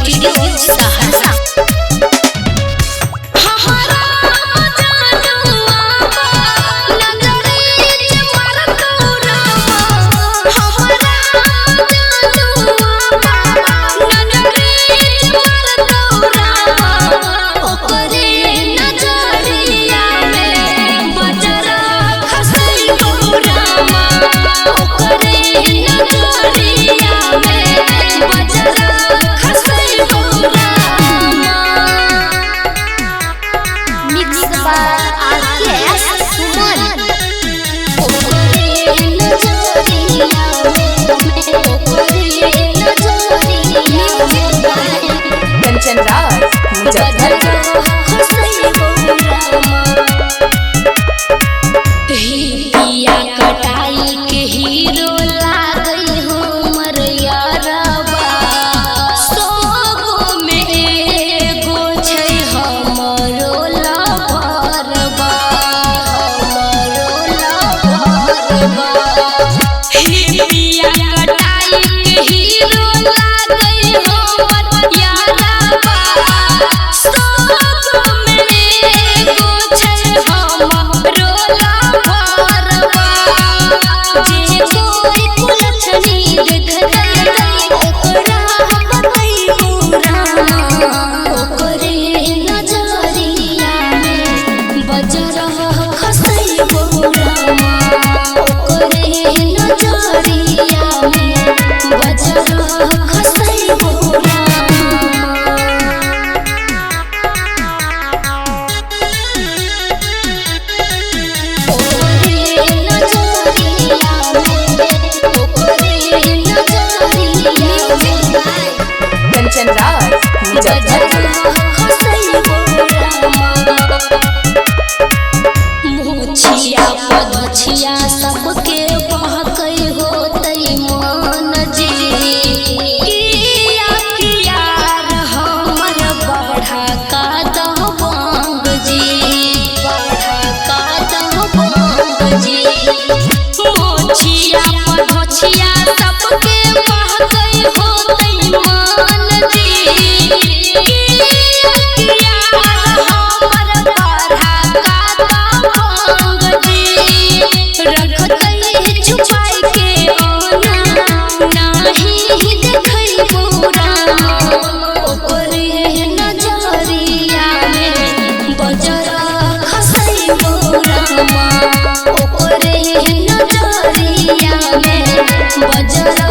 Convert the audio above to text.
Studio Saharsa. Kanchan Raj Muzaffarpur. पिया कटाई के हीरो लागई हमर यारबा, सोगो में एगो छै हमरो लभरबा, हमरो लभरबा। पिया कटाई के हीरो लागई हमर यारबा, सोगो में एगो छै हमरो लभरबा। जे कोई कुलछनी देखतै ओकरा बतैबो रामा, ओकरे नजरिया में बजरह खसैबो रामा, ओकरे नजरिया में बजरह खसैबो रामा। कंचन राज मुजफ्फरपुर। मुछिया पदछिया सबके बहकै होतै मन जी, किया हमर बढ़ा का दबंग जी, बढ़ा का दबंग जी। मुछिया पदछिया सबके बहकै होतै मन जी, किया हमर बढ़ा का दबंग जी। रखतै छुपाई के आना, नाही देखैबो रामा, ओकरे नजरिया में बजरह खसैबो रामा, ओकरे नजरिया में बजरह